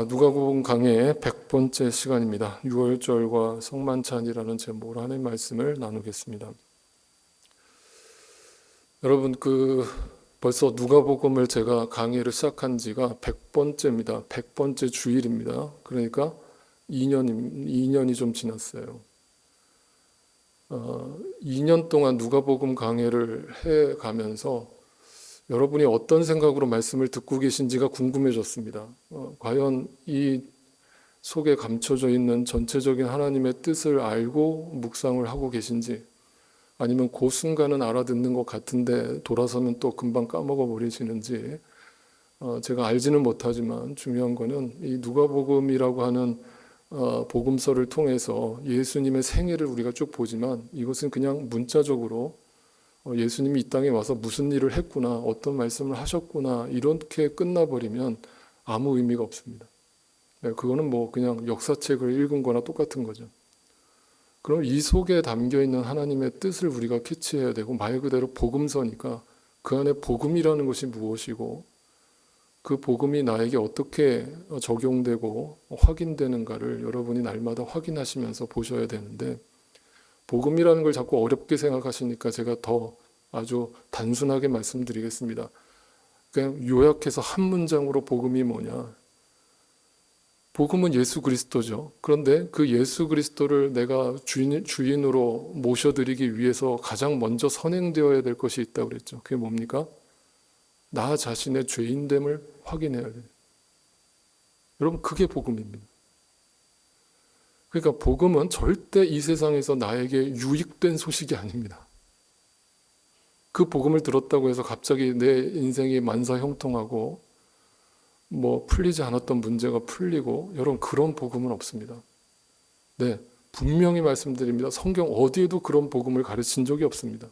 누가복음 강해의 100번째 시간입니다. 6월절과 성만찬이라는 제목으로 하나님의 말씀을 나누겠습니다. 여러분, 벌써 누가복음을 제가 강의를 시작한 지가 100번째입니다. 100번째 주일입니다. 그러니까 2년이 좀 지났어요. 2년 동안 누가복음 강의를 해가면서 여러분이 어떤 생각으로 말씀을 듣고 계신지가 궁금해졌습니다. 과연 이 속에 감춰져 있는 전체적인 하나님의 뜻을 알고 묵상을 하고 계신지, 아니면 그 순간은 알아듣는 것 같은데 돌아서면 또 금방 까먹어 버리시는지, 제가 알지는 못하지만 중요한 거는 이 누가복음이라고 하는 복음서를 통해서 예수님의 생애를 우리가 쭉 보지만, 이것은 그냥 문자적으로 예수님이 이 땅에 와서 무슨 일을 했구나, 어떤 말씀을 하셨구나, 이렇게 끝나버리면 아무 의미가 없습니다. 그거는 그냥 역사책을 읽은 거나 똑같은 거죠. 그럼 이 속에 담겨 있는 하나님의 뜻을 우리가 캐치해야 되고, 말 그대로 복음서니까 그 안에 복음이라는 것이 무엇이고, 그 복음이 나에게 어떻게 적용되고 확인되는가를 여러분이 날마다 확인하시면서 보셔야 되는데, 복음이라는 걸 자꾸 어렵게 생각하시니까 제가 더 아주 단순하게 말씀드리겠습니다. 그냥 요약해서 한 문장으로 복음이 뭐냐? 복음은 예수 그리스도죠. 그런데 그 예수 그리스도를 내가 주인으로 모셔드리기 위해서 가장 먼저 선행되어야 될 것이 있다고 그랬죠. 그게 뭡니까? 나 자신의 죄인됨을 확인해야 돼요. 여러분, 그게 복음입니다. 그러니까 복음은 절대 이 세상에서 나에게 유익된 소식이 아닙니다. 그 복음을 들었다고 해서 갑자기 내 인생이 만사형통하고 풀리지 않았던 문제가 풀리고, 여러분, 그런 복음은 없습니다. 네, 분명히 말씀드립니다. 성경 어디에도 그런 복음을 가르친 적이 없습니다.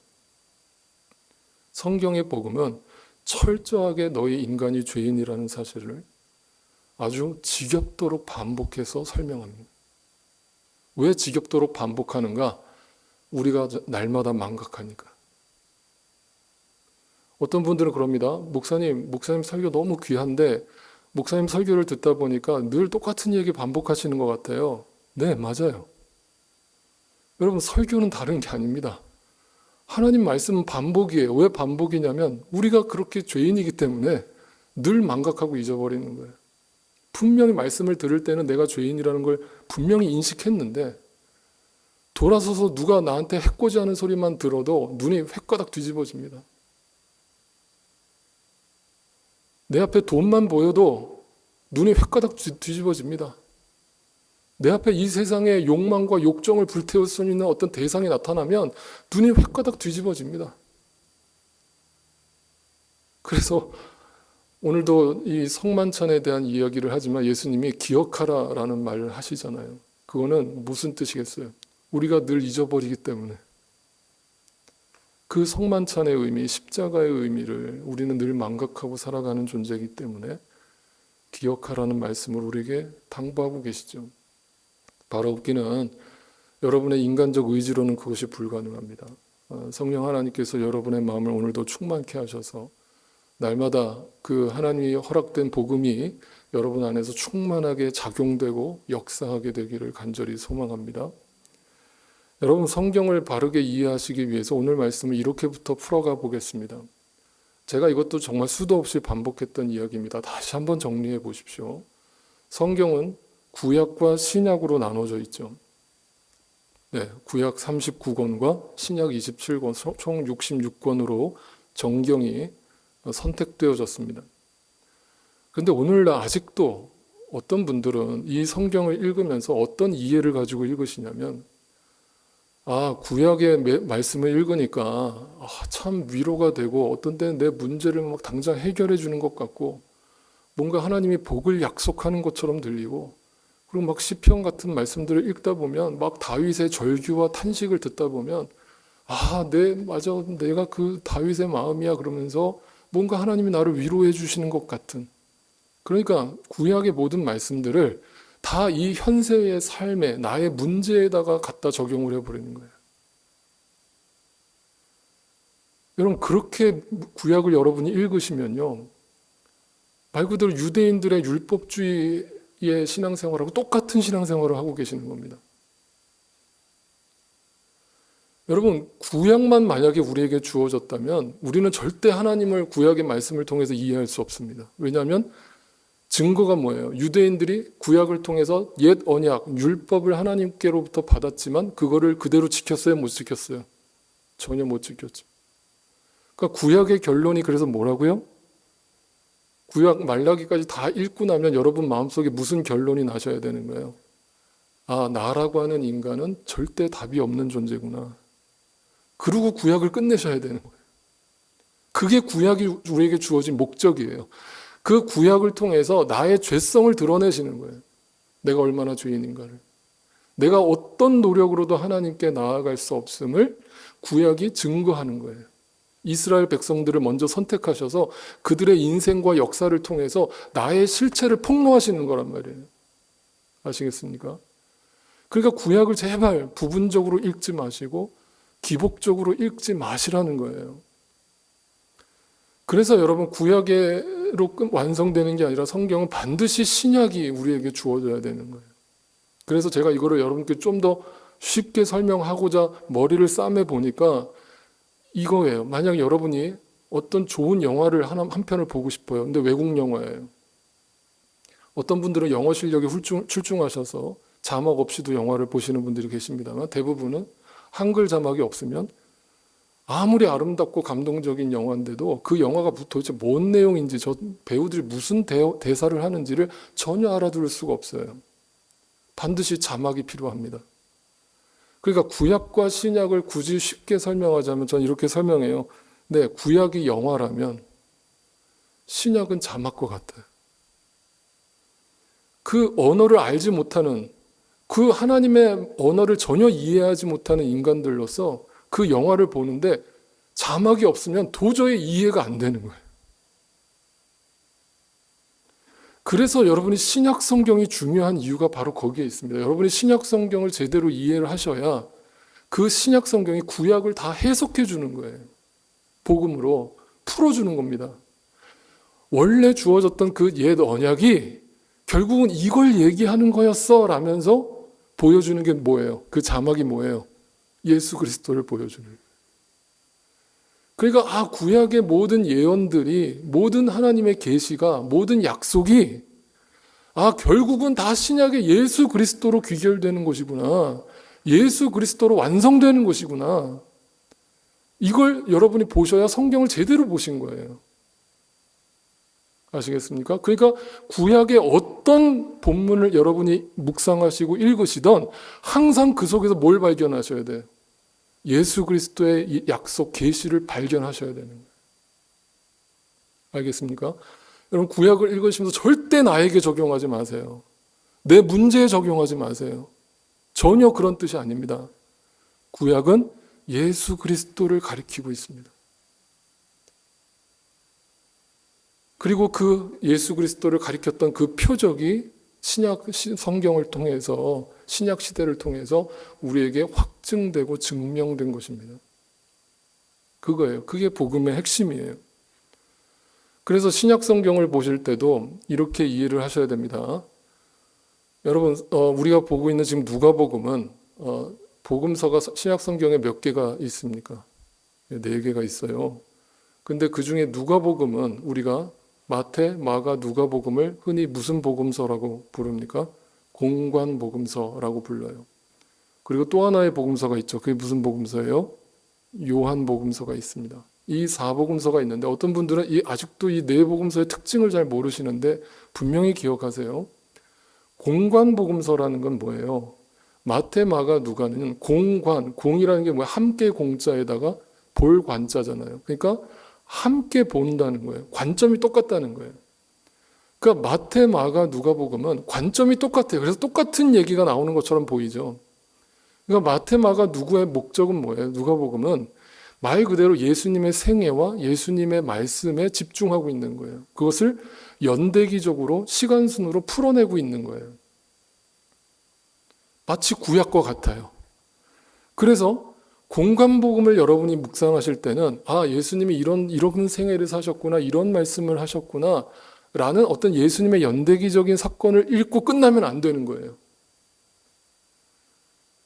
성경의 복음은 철저하게 너희 인간이 죄인이라는 사실을 아주 지겹도록 반복해서 설명합니다. 왜 지겹도록 반복하는가? 우리가 날마다 망각하니까. 어떤 분들은 그럽니다. 목사님 설교 너무 귀한데 목사님 설교를 듣다 보니까 늘 똑같은 얘기 반복하시는 것 같아요. 네, 맞아요. 여러분, 설교는 다른 게 아닙니다. 하나님 말씀은 반복이에요. 왜 반복이냐면 우리가 그렇게 죄인이기 때문에 늘 망각하고 잊어버리는 거예요. 분명히 말씀을 들을 때는 내가 죄인이라는 걸 분명히 인식했는데, 돌아서서 누가 나한테 해코지하는 소리만 들어도 눈이 횟가닥 뒤집어집니다. 내 앞에 돈만 보여도 눈이 횟가닥 뒤집어집니다. 내 앞에 이 세상의 욕망과 욕정을 불태울 수 있는 어떤 대상이 나타나면 눈이 횟가닥 뒤집어집니다. 그래서 오늘도 이 성만찬에 대한 이야기를 하지만 예수님이 기억하라라는 말을 하시잖아요. 그거는 무슨 뜻이겠어요? 우리가 늘 잊어버리기 때문에. 그 성만찬의 의미, 십자가의 의미를 우리는 늘 망각하고 살아가는 존재이기 때문에 기억하라는 말씀을 우리에게 당부하고 계시죠. 바로 웃기는, 여러분의 인간적 의지로는 그것이 불가능합니다. 성령 하나님께서 여러분의 마음을 오늘도 충만케 하셔서 날마다 그 하나님이 허락된 복음이 여러분 안에서 충만하게 작용되고 역사하게 되기를 간절히 소망합니다. 여러분, 성경을 바르게 이해하시기 위해서 오늘 말씀을 이렇게부터 풀어가 보겠습니다. 제가 이것도 정말 수도 없이 반복했던 이야기입니다. 다시 한번 정리해 보십시오. 성경은 구약과 신약으로 나눠져 있죠. 네, 구약 39권과 신약 27권, 총 66권으로 정경이 선택되어졌습니다. 그런데 오늘날 아직도 어떤 분들은 이 성경을 읽으면서 어떤 이해를 가지고 읽으시냐면, 구약의 말씀을 읽으니까 참 위로가 되고, 어떤 때는 내 문제를 막 당장 해결해 주는 것 같고, 뭔가 하나님이 복을 약속하는 것처럼 들리고, 그리고 막 시편 같은 말씀들을 읽다 보면, 막 다윗의 절규와 탄식을 듣다 보면, 맞아, 내가 그 다윗의 마음이야, 그러면서 뭔가 하나님이 나를 위로해 주시는 것 같은. 그러니까 구약의 모든 말씀들을 다 이 현세의 삶에, 나의 문제에다가 갖다 적용을 해버리는 거예요. 여러분, 그렇게 구약을 여러분이 읽으시면요, 말 그대로 유대인들의 율법주의 이스라엘의 신앙생활하고 똑같은 신앙생활을 하고 계시는 겁니다. 여러분, 구약만 만약에 우리에게 주어졌다면 우리는 절대 하나님을 구약의 말씀을 통해서 이해할 수 없습니다. 왜냐하면 증거가 뭐예요? 유대인들이 구약을 통해서 옛 언약, 율법을 하나님께로부터 받았지만 그거를 그대로 지켰어요? 못 지켰어요? 전혀 못 지켰죠. 그러니까 구약의 결론이 그래서 뭐라고요? 구약 말라기까지 다 읽고 나면 여러분 마음속에 무슨 결론이 나셔야 되는 거예요? 아, 나라고 하는 인간은 절대 답이 없는 존재구나. 그리고 구약을 끝내셔야 되는 거예요. 그게 구약이 우리에게 주어진 목적이에요. 그 구약을 통해서 나의 죄성을 드러내시는 거예요. 내가 얼마나 죄인인가를. 내가 어떤 노력으로도 하나님께 나아갈 수 없음을 구약이 증거하는 거예요. 이스라엘 백성들을 먼저 선택하셔서 그들의 인생과 역사를 통해서 나의 실체를 폭로하시는 거란 말이에요. 아시겠습니까? 그러니까 구약을 제발 부분적으로 읽지 마시고 기복적으로 읽지 마시라는 거예요. 그래서 여러분 구약으로 완성되는 게 아니라 성경은 반드시 신약이 우리에게 주어져야 되는 거예요. 그래서 제가 이거를 여러분께 좀 더 쉽게 설명하고자 머리를 싸매 보니까 이거예요. 만약 여러분이 어떤 좋은 영화를 한 편을 보고 싶어요. 근데 외국 영화예요. 어떤 분들은 영어 실력이 출중하셔서 자막 없이도 영화를 보시는 분들이 계십니다만 대부분은 한글 자막이 없으면 아무리 아름답고 감동적인 영화인데도 그 영화가 도대체 뭔 내용인지 저 배우들이 무슨 대사를 하는지를 전혀 알아들을 수가 없어요. 반드시 자막이 필요합니다. 그러니까 구약과 신약을 굳이 쉽게 설명하자면 저는 이렇게 설명해요. 네, 구약이 영화라면 신약은 자막과 같아요. 그 언어를 알지 못하는, 그 하나님의 언어를 전혀 이해하지 못하는 인간들로서 그 영화를 보는데 자막이 없으면 도저히 이해가 안 되는 거예요. 그래서 여러분이 신약 성경이 중요한 이유가 바로 거기에 있습니다. 여러분이 신약 성경을 제대로 이해를 하셔야 그 신약 성경이 구약을 다 해석해 주는 거예요. 복음으로 풀어주는 겁니다. 원래 주어졌던 그 옛 언약이 결국은 이걸 얘기하는 거였어 라면서 보여주는 게 뭐예요? 그 자막이 뭐예요? 예수 그리스도를 보여주는 거예요. 그러니까 구약의 모든 예언들이, 모든 하나님의 계시가, 모든 약속이 결국은 다 신약의 예수 그리스도로 귀결되는 것이구나. 예수 그리스도로 완성되는 것이구나. 이걸 여러분이 보셔야 성경을 제대로 보신 거예요. 아시겠습니까? 그러니까 구약의 어떤 본문을 여러분이 묵상하시고 읽으시던 항상 그 속에서 뭘 발견하셔야 돼요? 예수 그리스도의 약속 계시를 발견하셔야 되는 거예요. 알겠습니까? 여러분 구약을 읽으시면서 절대 나에게 적용하지 마세요. 내 문제에 적용하지 마세요. 전혀 그런 뜻이 아닙니다. 구약은 예수 그리스도를 가리키고 있습니다. 그리고 그 예수 그리스도를 가리켰던 그 표적이 신약 성경을 통해서, 신약 시대를 통해서 우리에게 확증되고 증명된 것입니다. 그거예요. 그게 복음의 핵심이에요. 그래서 신약 성경을 보실 때도 이렇게 이해를 하셔야 됩니다. 여러분, 우리가 보고 있는 지금 누가복음은 복음서가 신약 성경에 몇 개가 있습니까? 4개가 있어요. 근데 그 중에 누가복음은 우리가 마태, 마가, 누가복음을 흔히 무슨 복음서라고 부릅니까? 공관복음서라고 불러요. 그리고 또 하나의 복음서가 있죠. 그게 무슨 복음서예요? 요한복음서가 있습니다. 이 4복음서가 있는데 어떤 분들은 아직도 이 4복음서의 특징을 잘 모르시는데 분명히 기억하세요. 공관복음서라는 건 뭐예요? 마태, 마가, 누가는 공이라는 게 뭐야? 함께 공자에다가 볼 관자잖아요. 그러니까 함께 본다는 거예요. 관점이 똑같다는 거예요. 그러니까 마태, 마가, 누가복음은 관점이 똑같아요. 그래서 똑같은 얘기가 나오는 것처럼 보이죠. 그러니까 마태, 마가, 누구의 목적은 뭐예요? 누가복음은 말 그대로 예수님의 생애와 예수님의 말씀에 집중하고 있는 거예요. 그것을 연대기적으로 시간순으로 풀어내고 있는 거예요. 마치 구약과 같아요. 그래서 공관복음을 여러분이 묵상하실 때는 예수님이 이런 생애를 사셨구나, 이런 말씀을 하셨구나 라는 어떤 예수님의 연대기적인 사건을 읽고 끝나면 안 되는 거예요.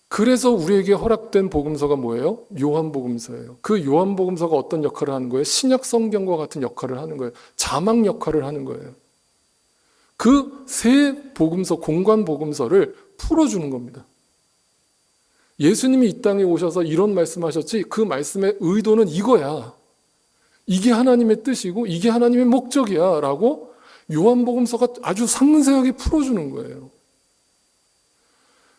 그래서 우리에게 허락된 복음서가 뭐예요? 요한복음서예요. 그 요한복음서가 어떤 역할을 하는 거예요? 신약 성경과 같은 역할을 하는 거예요. 자막 역할을 하는 거예요. 그 세 복음서, 공관 복음서를 풀어주는 겁니다. 예수님이 이 땅에 오셔서 이런 말씀하셨지, 그 말씀의 의도는 이거야. 이게 하나님의 뜻이고 이게 하나님의 목적이야 라고 요한복음서가 아주 상세하게 풀어주는 거예요.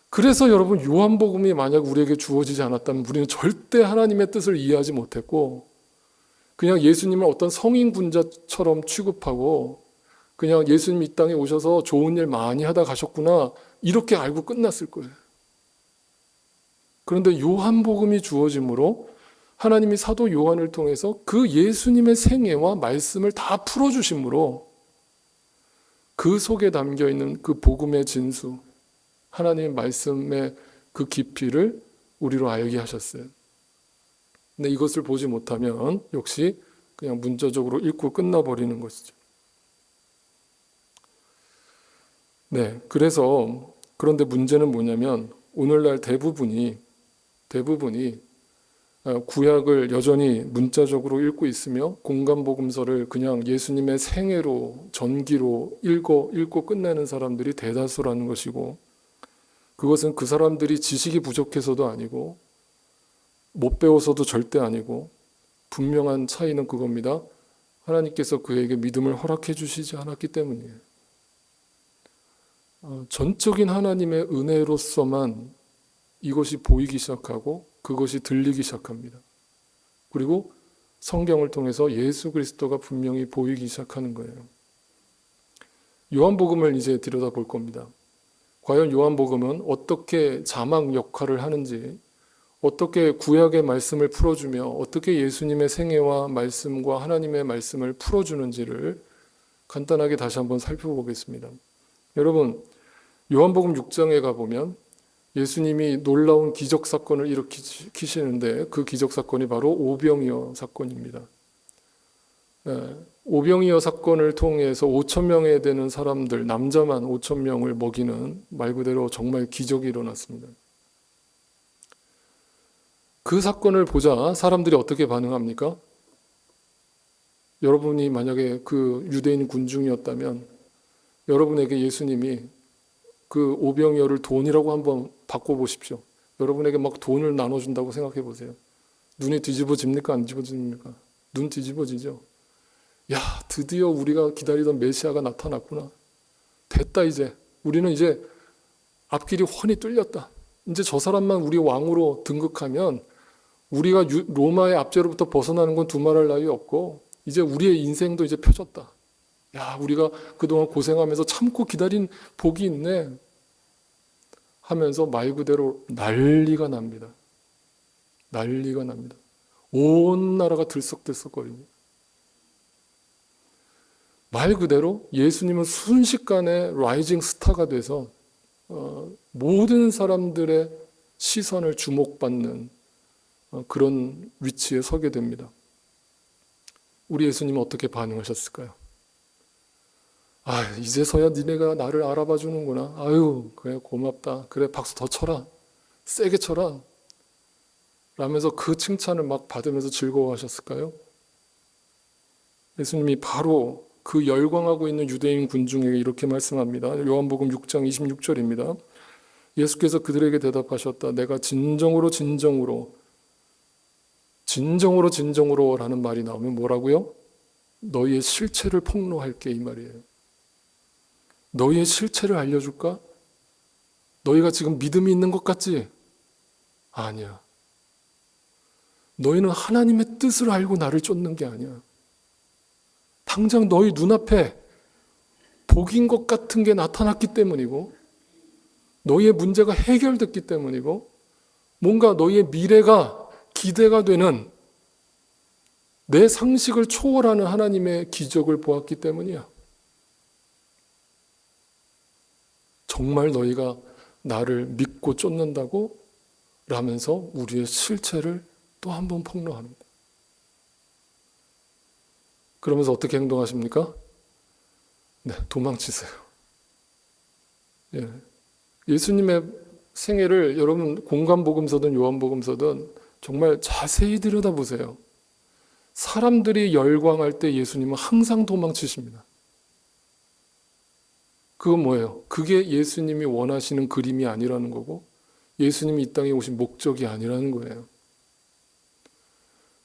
그래서 여러분, 요한복음이 만약 우리에게 주어지지 않았다면 우리는 절대 하나님의 뜻을 이해하지 못했고 그냥 예수님을 어떤 성인 군자처럼 취급하고 그냥 예수님이 이 땅에 오셔서 좋은 일 많이 하다 가셨구나 이렇게 알고 끝났을 거예요. 그런데 요한복음이 주어짐으로 하나님이 사도 요한을 통해서 그 예수님의 생애와 말씀을 다 풀어주심으로 그 속에 담겨있는 그 복음의 진수, 하나님의 말씀의 그 깊이를 우리로 알게 하셨어요. 근데 이것을 보지 못하면 역시 그냥 문자적으로 읽고 끝나버리는 것이죠. 네, 그런데 문제는 뭐냐면 오늘날 대부분이 구약을 여전히 문자적으로 읽고 있으며 공간복음서를 그냥 예수님의 생애로 전기로 읽고 끝내는 사람들이 대다수라는 것이고 그것은 그 사람들이 지식이 부족해서도 아니고 못 배워서도 절대 아니고 분명한 차이는 그겁니다. 하나님께서 그에게 믿음을 허락해 주시지 않았기 때문이에요. 전적인 하나님의 은혜로서만 이것이 보이기 시작하고 그것이 들리기 시작합니다. 그리고 성경을 통해서 예수 그리스도가 분명히 보이기 시작하는 거예요. 요한복음을 이제 들여다볼 겁니다. 과연 요한복음은 어떻게 자막 역할을 하는지, 어떻게 구약의 말씀을 풀어주며 어떻게 예수님의 생애와 말씀과 하나님의 말씀을 풀어주는지를 간단하게 다시 한번 살펴보겠습니다. 여러분, 요한복음 6장에 가보면 예수님이 놀라운 기적 사건을 일으키시는데 그 기적 사건이 바로 오병이어 사건입니다. 오병이어 사건을 통해서 5천 명에 되는 사람들, 남자만 5천 명을 먹이는 말 그대로 정말 기적이 일어났습니다. 그 사건을 보자 사람들이 어떻게 반응합니까? 여러분이 만약에 그 유대인 군중이었다면 여러분에게 예수님이 그 오병이어를 돈이라고 한번 바꿔보십시오. 여러분에게 막 돈을 나눠준다고 생각해 보세요. 눈이 뒤집어집니까? 안 뒤집어집니까? 눈 뒤집어지죠. 야, 드디어 우리가 기다리던 메시아가 나타났구나. 됐다 이제. 우리는 이제 앞길이 훤히 뚫렸다. 이제 저 사람만 우리 왕으로 등극하면 우리가 로마의 압제로부터 벗어나는 건 두말할 나위 없고 이제 우리의 인생도 이제 펴졌다. 야, 우리가 그동안 고생하면서 참고 기다린 복이 있네 하면서 말 그대로 난리가 납니다. 난리가 납니다. 온 나라가 들썩들썩거립니다. 말 그대로 예수님은 순식간에 라이징 스타가 돼서 모든 사람들의 시선을 주목받는 그런 위치에 서게 됩니다. 우리 예수님은 어떻게 반응하셨을까요? 아, 이제서야 니네가 나를 알아봐 주는구나. 아유, 그래, 고맙다. 그래, 박수 더 쳐라. 세게 쳐라. 라면서 그 칭찬을 막 받으면서 즐거워하셨을까요? 예수님이 바로 그 열광하고 있는 유대인 군중에게 이렇게 말씀합니다. 요한복음 6장 26절입니다. 예수께서 그들에게 대답하셨다. 내가 진정으로 라는 말이 나오면 뭐라고요? 너희의 실체를 폭로할게, 이 말이에요. 너희의 실체를 알려줄까? 너희가 지금 믿음이 있는 것 같지? 아니야. 너희는 하나님의 뜻을 알고 나를 쫓는 게 아니야. 당장 너희 눈앞에 복인 것 같은 게 나타났기 때문이고 너희의 문제가 해결됐기 때문이고 뭔가 너희의 미래가 기대가 되는 내 상식을 초월하는 하나님의 기적을 보았기 때문이야. 정말 너희가 나를 믿고 쫓는다고? 라면서 우리의 실체를 또 한 번 폭로합니다. 그러면서 어떻게 행동하십니까? 네, 도망치세요. 예. 예수님의 생애를 여러분 공관복음서든 요한복음서든 정말 자세히 들여다보세요. 사람들이 열광할 때 예수님은 항상 도망치십니다. 그건 뭐예요? 그게 예수님이 원하시는 그림이 아니라는 거고 예수님이 이 땅에 오신 목적이 아니라는 거예요.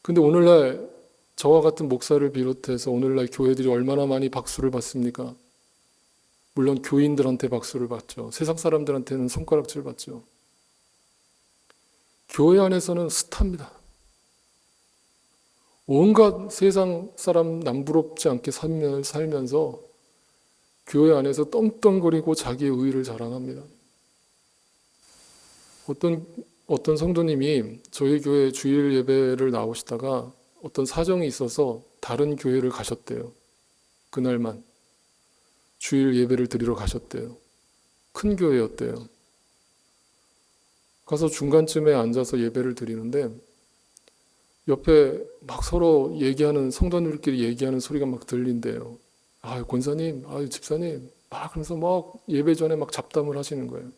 근데 오늘날 저와 같은 목사를 비롯해서 오늘날 교회들이 얼마나 많이 박수를 받습니까? 물론 교인들한테 박수를 받죠. 세상 사람들한테는 손가락질 받죠. 교회 안에서는 스타입니다. 온갖 세상 사람 남부럽지 않게 살면서 교회 안에서 떵떵거리고 자기의 의의를 자랑합니다. 어떤 성도님이 저희 교회 주일 예배를 나오시다가 어떤 사정이 있어서 다른 교회를 가셨대요. 그날만 주일 예배를 드리러 가셨대요. 큰 교회였대요. 가서 중간쯤에 앉아서 예배를 드리는데 옆에 막 서로 얘기하는 성도님들끼리 얘기하는 소리가 막 들린대요. 아, 권사님, 아, 집사님, 막 그러면서 막 예배 전에 막 잡담을 하시는 거예요.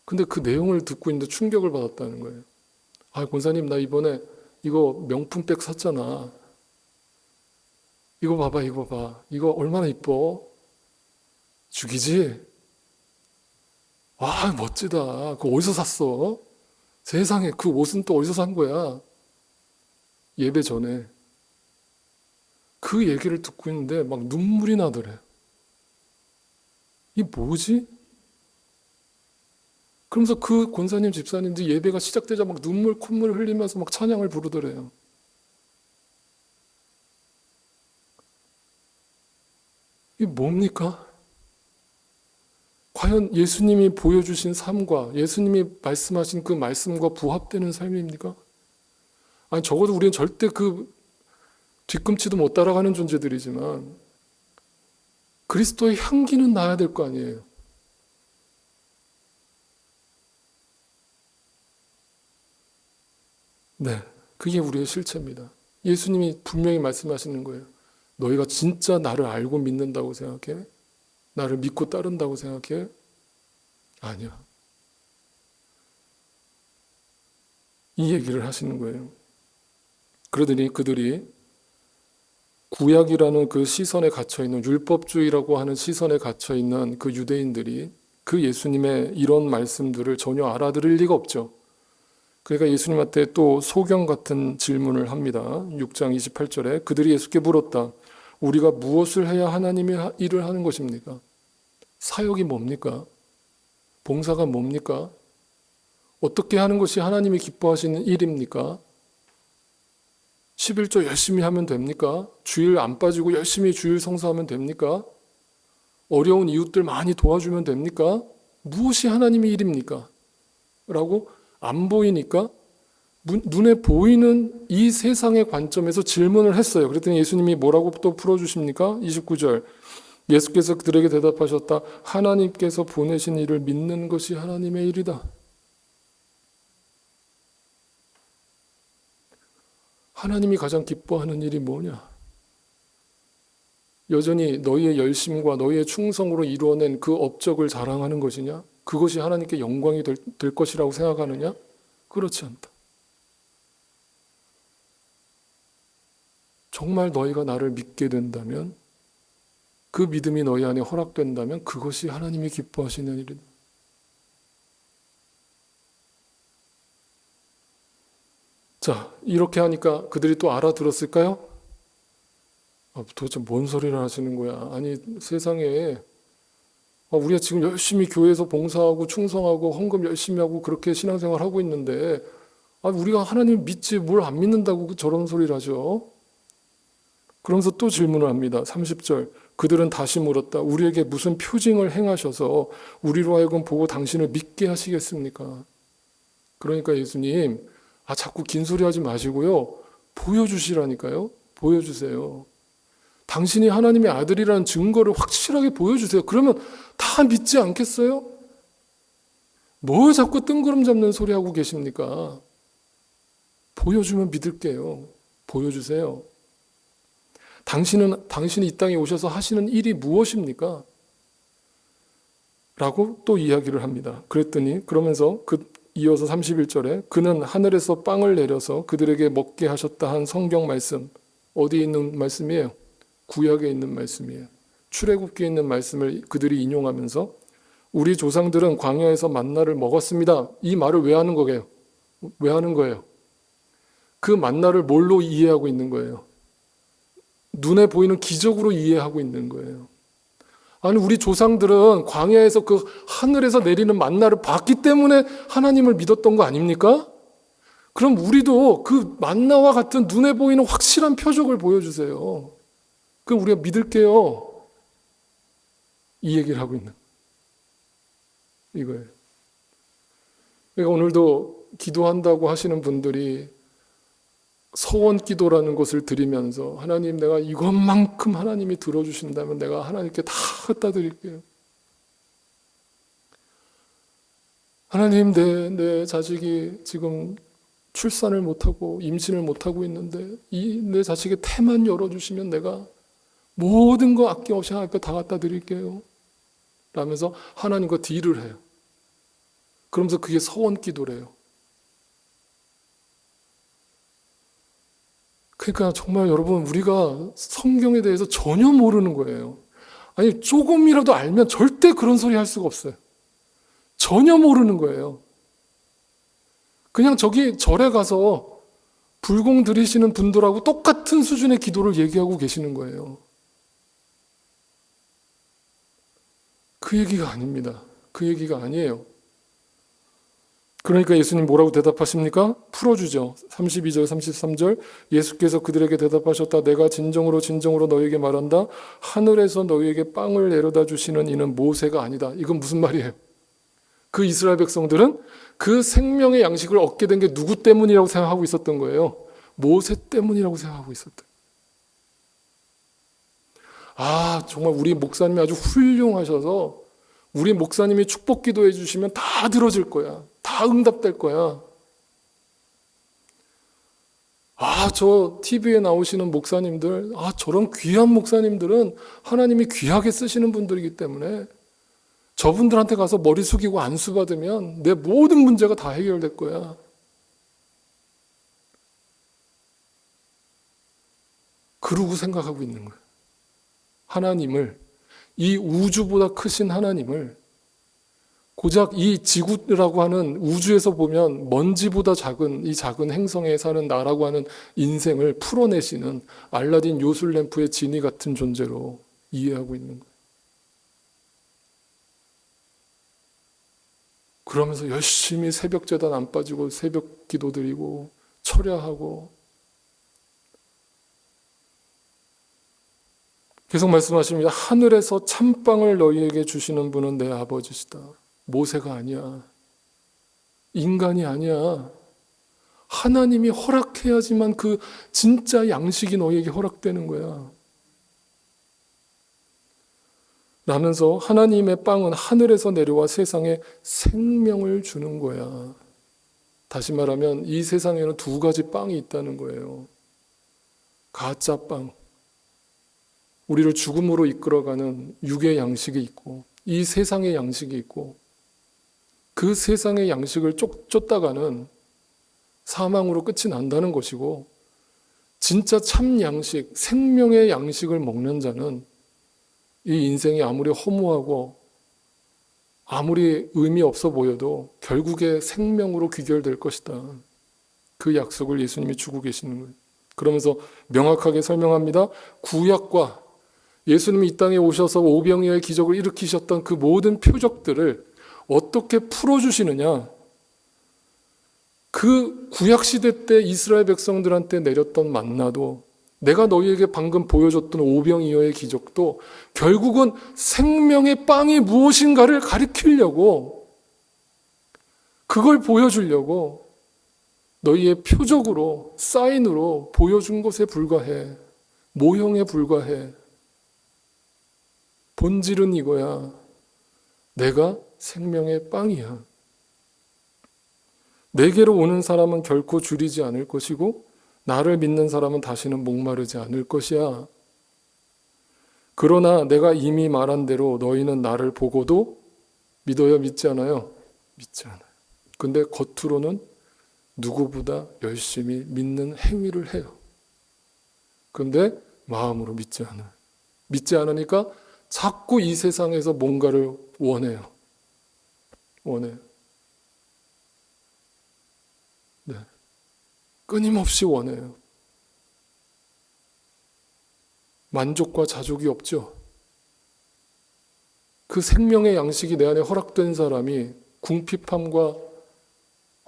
근데 그 내용을 듣고 있는데 충격을 받았다는 거예요. 아, 권사님, 나 이번에 이거 명품백 샀잖아. 이거 봐봐, 이거 봐. 이거 얼마나 이뻐? 죽이지? 와, 멋지다. 그거 어디서 샀어? 세상에 그 옷은 또 어디서 산 거야? 예배 전에. 그 얘기를 듣고 있는데 막 눈물이 나더래. 이 뭐지? 그러면서 그 권사님, 집사님들 예배가 시작되자 막 눈물, 콧물 흘리면서 막 찬양을 부르더래요. 이게 뭡니까? 과연 예수님이 보여주신 삶과 예수님이 말씀하신 그 말씀과 부합되는 삶입니까? 아니, 적어도 우리는 절대 그 뒤꿈치도 못 따라가는 존재들이지만 그리스도의 향기는 나야 될 거 아니에요. 네, 그게 우리의 실체입니다. 예수님이 분명히 말씀하시는 거예요. 너희가 진짜 나를 알고 믿는다고 생각해? 나를 믿고 따른다고 생각해? 아니야. 이 얘기를 하시는 거예요. 그러더니 그들이 구약이라는 그 시선에 갇혀있는 율법주의라고 하는 시선에 갇혀있는 그 유대인들이 그 예수님의 이런 말씀들을 전혀 알아들을 리가 없죠. 그러니까 예수님한테 또 소경 같은 질문을 합니다. 6장 28절에 그들이 예수께 물었다. 우리가 무엇을 해야 하나님의 일을 하는 것입니까? 사역이 뭡니까? 봉사가 뭡니까? 어떻게 하는 것이 하나님이 기뻐하시는 일입니까? 11조 열심히 하면 됩니까? 주일 안 빠지고 열심히 주일 성수하면 됩니까? 어려운 이웃들 많이 도와주면 됩니까? 무엇이 하나님의 일입니까? 라고 안 보이니까 눈에 보이는 이 세상의 관점에서 질문을 했어요. 그랬더니 예수님이 뭐라고 또 풀어주십니까? 29절 예수께서 그들에게 대답하셨다. 하나님께서 보내신 일을 믿는 것이 하나님의 일이다. 하나님이 가장 기뻐하는 일이 뭐냐? 여전히 너희의 열심과 너희의 충성으로 이루어낸 그 업적을 자랑하는 것이냐? 그것이 하나님께 영광이 될 것이라고 생각하느냐? 그렇지 않다. 정말 너희가 나를 믿게 된다면 그 믿음이 너희 안에 허락된다면 그것이 하나님이 기뻐하시는 일이다. 자, 이렇게 하니까 그들이 또 알아들었을까요? 도대체 뭔 소리를 하시는 거야? 아니, 세상에 우리가 지금 열심히 교회에서 봉사하고 충성하고 헌금 열심히 하고 그렇게 신앙생활 하고 있는데 우리가 하나님 믿지 뭘 안 믿는다고 저런 소리를 하죠. 그러면서 또 질문을 합니다. 30절 그들은 다시 물었다. 우리에게 무슨 표징을 행하셔서 우리로 하여금 보고 당신을 믿게 하시겠습니까? 그러니까 예수님 자꾸 긴 소리 하지 마시고요. 보여주시라니까요. 보여주세요. 당신이 하나님의 아들이라는 증거를 확실하게 보여주세요. 그러면 다 믿지 않겠어요? 뭘 자꾸 뜬구름 잡는 소리 하고 계십니까? 보여주면 믿을게요. 보여주세요. 당신이 이 땅에 오셔서 하시는 일이 무엇입니까? 라고 또 이야기를 합니다. 그러면서 이어서 31절에 그는 하늘에서 빵을 내려서 그들에게 먹게 하셨다 한 성경 말씀, 어디에 있는 말씀이에요? 구약에 있는 말씀이에요. 출애굽기에 있는 말씀을 그들이 인용하면서 우리 조상들은 광야에서 만나를 먹었습니다. 이 말을 왜 하는 거예요? 왜 하는 거예요? 그 만나를 뭘로 이해하고 있는 거예요? 눈에 보이는 기적으로 이해하고 있는 거예요. 아니, 우리 조상들은 광야에서 그 하늘에서 내리는 만나를 봤기 때문에 하나님을 믿었던 거 아닙니까? 그럼 우리도 그 만나와 같은 눈에 보이는 확실한 표적을 보여주세요. 그럼 우리가 믿을게요. 이 얘기를 하고 있는 이거예요. 그러니까 오늘도 기도한다고 하시는 분들이 서원 기도라는 것을 드리면서 하나님, 내가 이것만큼 하나님이 들어주신다면 내가 하나님께 다 갖다 드릴게요. 하나님, 내 자식이 지금 출산을 못하고 임신을 못하고 있는데 내 자식의 태만 열어주시면 내가 모든 거 아낌없이 하나님 앞에 다 갖다 드릴게요. 라면서 하나님과 딜을 해요. 그러면서 그게 서원 기도래요. 그러니까 정말 여러분, 우리가 성경에 대해서 전혀 모르는 거예요. 아니, 조금이라도 알면 절대 그런 소리 할 수가 없어요. 전혀 모르는 거예요. 그냥 저기 절에 가서 불공 들이시는 분들하고 똑같은 수준의 기도를 얘기하고 계시는 거예요. 그 얘기가 아닙니다. 그 얘기가 아니에요. 그러니까 예수님 뭐라고 대답하십니까? 풀어주죠. 32절, 33절. 예수께서 그들에게 대답하셨다. 내가 진정으로 너희에게 말한다. 하늘에서 너희에게 빵을 내려다 주시는 이는 모세가 아니다. 이건 무슨 말이에요? 그 이스라엘 백성들은 그 생명의 양식을 얻게 된 게 누구 때문이라고 생각하고 있었던 거예요? 모세 때문이라고 생각하고 있었던. 정말 우리 목사님이 아주 훌륭하셔서 우리 목사님이 축복 기도해 주시면 다 들어질 거야. 다 응답될 거야. 저 TV에 나오시는 목사님들, 저런 귀한 목사님들은 하나님이 귀하게 쓰시는 분들이기 때문에 저분들한테 가서 머리 숙이고 안수 받으면 내 모든 문제가 다 해결될 거야. 그러고 생각하고 있는 거야. 하나님을, 이 우주보다 크신 하나님을 고작 이 지구라고 하는 우주에서 보면 먼지보다 작은 이 작은 행성에 사는 나라고 하는 인생을 풀어내시는 알라딘 요술램프의 지니 같은 존재로 이해하고 있는 거예요. 그러면서 열심히 새벽 제단 안 빠지고 새벽 기도 드리고 철야하고 계속 말씀하십니다. 하늘에서 참빵을 너희에게 주시는 분은 내 아버지시다. 모세가 아니야. 인간이 아니야. 하나님이 허락해야지만 그 진짜 양식이 너희에게 허락되는 거야. 라면서 하나님의 빵은 하늘에서 내려와 세상에 생명을 주는 거야. 다시 말하면 이 세상에는 두 가지 빵이 있다는 거예요. 가짜 빵. 우리를 죽음으로 이끌어가는 육의 양식이 있고 이 세상의 양식이 있고 그 세상의 양식을 쫓다가는 사망으로 끝이 난다는 것이고 진짜 참 양식, 생명의 양식을 먹는 자는 이 인생이 아무리 허무하고 아무리 의미 없어 보여도 결국에 생명으로 귀결될 것이다. 그 약속을 예수님이 주고 계시는 거예요. 그러면서 명확하게 설명합니다. 구약과 예수님이 이 땅에 오셔서 오병이어의 기적을 일으키셨던 그 모든 표적들을 어떻게 풀어주시느냐. 그 구약시대 때 이스라엘 백성들한테 내렸던 만나도 내가 너희에게 방금 보여줬던 오병이어의 기적도 결국은 생명의 빵이 무엇인가를 가리키려고 그걸 보여주려고 너희의 표적으로 사인으로 보여준 것에 불과해. 모형에 불과해. 본질은 이거야. 내가 생명의 빵이야. 내게로 오는 사람은 결코 줄이지 않을 것이고 나를 믿는 사람은 다시는 목마르지 않을 것이야. 그러나 내가 이미 말한 대로 너희는 나를 보고도 믿어요? 믿지 않아요? 믿지 않아요. 근데 겉으로는 누구보다 열심히 믿는 행위를 해요. 그런데 마음으로 믿지 않아요. 믿지 않으니까 자꾸 이 세상에서 뭔가를 원해요. 네. 끊임없이 원해요. 만족과 자족이 없죠. 그 생명의 양식이 내 안에 허락된 사람이 궁핍함과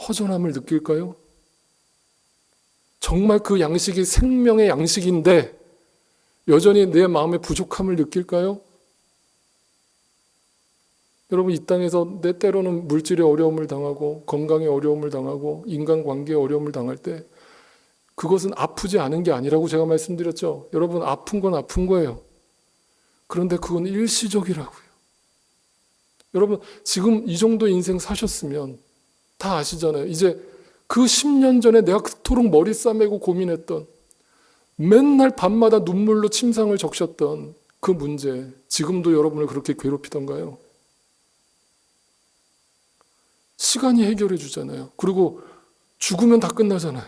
허전함을 느낄까요? 정말 그 양식이 생명의 양식인데 여전히 내 마음의 부족함을 느낄까요? 여러분, 이 땅에서 내 때로는 물질의 어려움을 당하고 건강의 어려움을 당하고 인간관계의 어려움을 당할 때 그것은 아프지 않은 게 아니라고 제가 말씀드렸죠. 여러분, 아픈 건 아픈 거예요. 그런데 그건 일시적이라고요. 여러분, 지금 이 정도 인생 사셨으면 다 아시잖아요. 이제 그 10년 전에 내가 그토록 머리 싸매고 고민했던, 맨날 밤마다 눈물로 침상을 적셨던 그 문제, 지금도 여러분을 그렇게 괴롭히던가요? 시간이 해결해 주잖아요. 그리고 죽으면 다 끝나잖아요.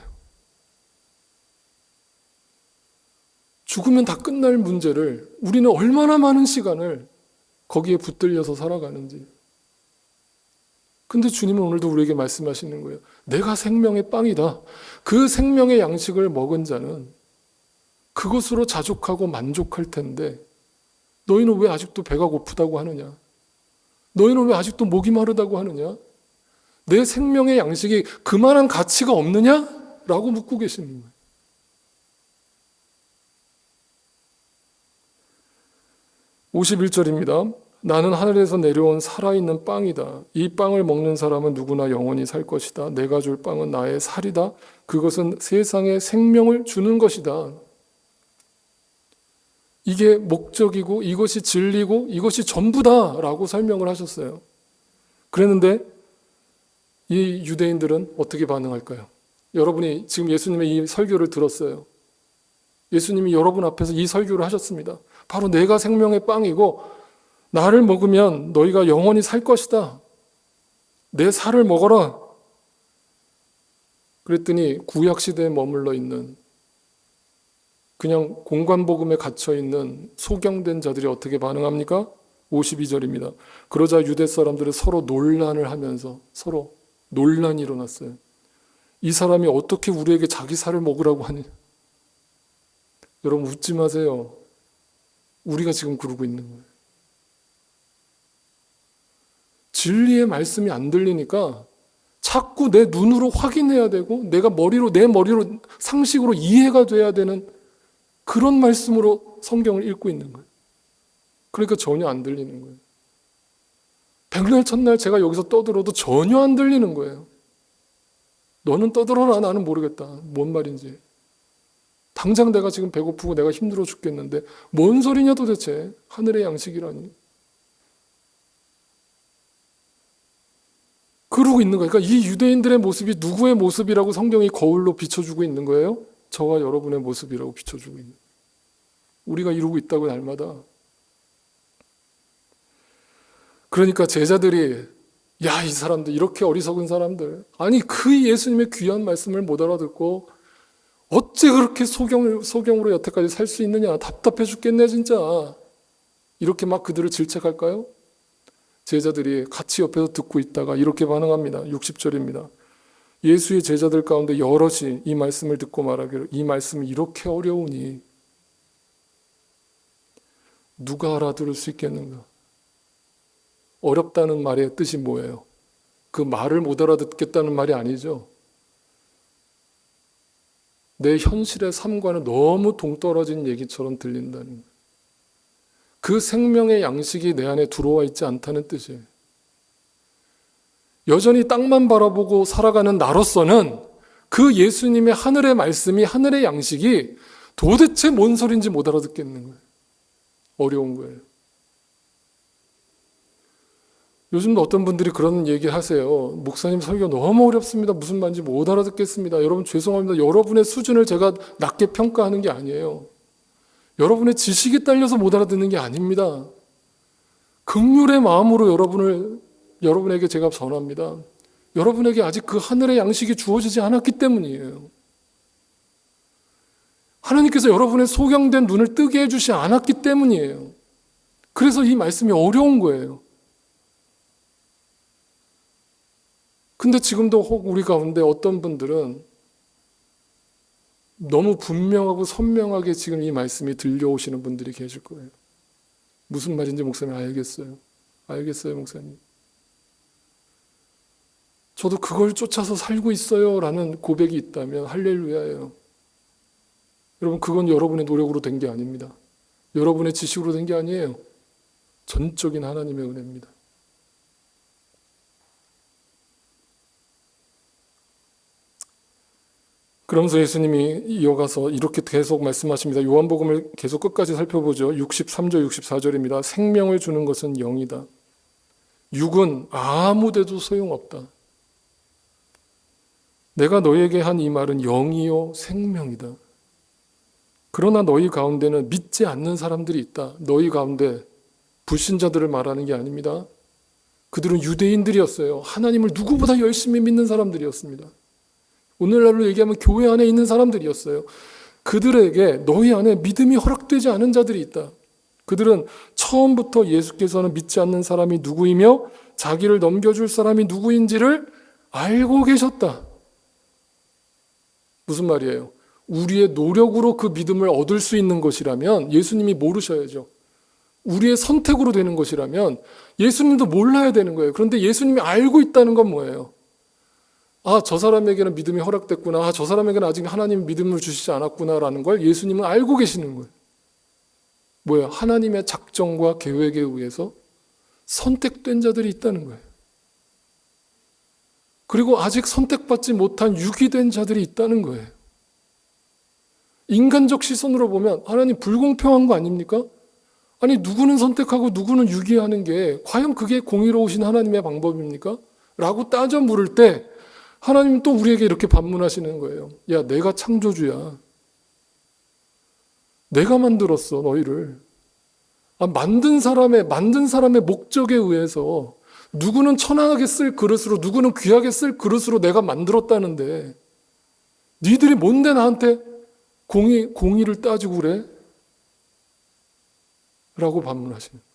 죽으면 다 끝날 문제를 우리는 얼마나 많은 시간을 거기에 붙들려서 살아가는지. 근데 주님은 오늘도 우리에게 말씀하시는 거예요. 내가 생명의 빵이다. 그 생명의 양식을 먹은 자는 그것으로 자족하고 만족할 텐데 너희는 왜 아직도 배가 고프다고 하느냐? 너희는 왜 아직도 목이 마르다고 하느냐? 내 생명의 양식이 그만한 가치가 없느냐? 라고 묻고 계시는 거예요. 51절입니다. 나는 하늘에서 내려온 살아있는 빵이다. 이 빵을 먹는 사람은 누구나 영원히 살 것이다. 내가 줄 빵은 나의 살이다. 그것은 세상에 생명을 주는 것이다. 이게 목적이고 이것이 진리고 이것이 전부다라고 설명을 하셨어요. 그랬는데 이 유대인들은 어떻게 반응할까요? 여러분이 지금 예수님의 이 설교를 들었어요. 예수님이 여러분 앞에서 이 설교를 하셨습니다. 바로 내가 생명의 빵이고 나를 먹으면 너희가 영원히 살 것이다. 내 살을 먹어라. 그랬더니 구약시대에 머물러 있는 그냥 공관복음에 갇혀있는 소경된 자들이 어떻게 반응합니까? 52절입니다. 그러자 유대 사람들이 서로 논란을 하면서 서로 논란이 일어났어요. 이 사람이 어떻게 우리에게 자기 살을 먹으라고 하니? 여러분, 웃지 마세요. 우리가 지금 그러고 있는 거예요. 진리의 말씀이 안 들리니까 자꾸 내 눈으로 확인해야 되고 내 머리로 상식으로 이해가 돼야 되는 그런 말씀으로 성경을 읽고 있는 거예요. 그러니까 전혀 안 들리는 거예요. 백날 첫날 제가 여기서 떠들어도 전혀 안 들리는 거예요. 너는 떠들어라. 나는 모르겠다. 뭔 말인지. 당장 내가 지금 배고프고 내가 힘들어 죽겠는데 뭔 소리냐 도대체. 하늘의 양식이라니. 그러고 있는 거예요. 그러니까 이 유대인들의 모습이 누구의 모습이라고 성경이 거울로 비춰주고 있는 거예요? 저와 여러분의 모습이라고 비춰주고 있는 거예요. 우리가 이루고 있다고 날마다. 그러니까 제자들이 야, 이 사람들 이렇게 어리석은 사람들. 아니 그 예수님의 귀한 말씀을 못 알아듣고 어째 그렇게 소경으로 여태까지 살 수 있느냐. 답답해 죽겠네 진짜. 이렇게 막 그들을 질책할까요? 제자들이 같이 옆에서 듣고 있다가 이렇게 반응합니다. 60절입니다. 예수의 제자들 가운데 여럿이 이 말씀을 듣고 말하기를 이 말씀이 이렇게 어려우니 누가 알아들을 수 있겠는가? 어렵다는 말의 뜻이 뭐예요? 그 말을 못 알아듣겠다는 말이 아니죠. 내 현실의 삶과는 너무 동떨어진 얘기처럼 들린다는 거예요. 그 생명의 양식이 내 안에 들어와 있지 않다는 뜻이에요. 여전히 땅만 바라보고 살아가는 나로서는 그 예수님의 하늘의 말씀이 하늘의 양식이 도대체 뭔 소린지 못 알아듣겠는 거예요. 어려운 거예요. 요즘도 어떤 분들이 그런 얘기 하세요. 목사님 설교 너무 어렵습니다. 무슨 말인지 못 알아듣겠습니다. 여러분 죄송합니다. 여러분의 수준을 제가 낮게 평가하는 게 아니에요. 여러분의 지식이 딸려서 못 알아듣는 게 아닙니다. 긍휼의 마음으로 여러분에게 제가 전합니다. 여러분에게 아직 그 하늘의 양식이 주어지지 않았기 때문이에요. 하나님께서 여러분의 소경된 눈을 뜨게 해주지 않았기 때문이에요. 그래서 이 말씀이 어려운 거예요. 근데 지금도 혹 우리 가운데 어떤 분들은 너무 분명하고 선명하게 지금 이 말씀이 들려오시는 분들이 계실 거예요. 무슨 말인지 목사님 알겠어요. 알겠어요, 목사님. 저도 그걸 쫓아서 살고 있어요 라는 고백이 있다면 할렐루야예요. 여러분, 그건 여러분의 노력으로 된 게 아닙니다. 여러분의 지식으로 된 게 아니에요. 전적인 하나님의 은혜입니다. 그러면서 예수님이 이어가서 이렇게 계속 말씀하십니다. 요한복음을 계속 끝까지 살펴보죠. 63절, 64절입니다. 생명을 주는 것은 영이다. 육은 아무 데도 소용없다. 내가 너에게 한 이 말은 영이요 생명이다. 그러나 너희 가운데는 믿지 않는 사람들이 있다. 너희 가운데 불신자들을 말하는 게 아닙니다. 그들은 유대인들이었어요. 하나님을 누구보다 열심히 믿는 사람들이었습니다. 오늘날로 얘기하면 교회 안에 있는 사람들이었어요. 그들에게 너희 안에 믿음이 허락되지 않은 자들이 있다. 그들은 처음부터 예수께서는 믿지 않는 사람이 누구이며 자기를 넘겨줄 사람이 누구인지를 알고 계셨다. 무슨 말이에요? 우리의 노력으로 그 믿음을 얻을 수 있는 것이라면 예수님이 모르셔야죠. 우리의 선택으로 되는 것이라면 예수님도 몰라야 되는 거예요. 그런데 예수님이 알고 있다는 건 뭐예요? 아, 저 사람에게는 믿음이 허락됐구나. 아, 저 사람에게는 아직 하나님 믿음을 주시지 않았구나라는 걸 예수님은 알고 계시는 거예요. 뭐예요? 하나님의 작정과 계획에 의해서 선택된 자들이 있다는 거예요. 그리고 아직 선택받지 못한 유기된 자들이 있다는 거예요. 인간적 시선으로 보면 하나님 불공평한 거 아닙니까? 아니, 누구는 선택하고 누구는 유기하는 게 과연 그게 공의로우신 하나님의 방법입니까? 라고 따져 물을 때 하나님은 또 우리에게 이렇게 반문하시는 거예요. 야, 내가 창조주야. 내가 만들었어, 너희를. 만든 사람의 목적에 의해서 누구는 천하게 쓸 그릇으로, 누구는 귀하게 쓸 그릇으로 내가 만들었다는데 니들이 뭔데 나한테 공의를 따지고 그래? 라고 반문하시는 거예요.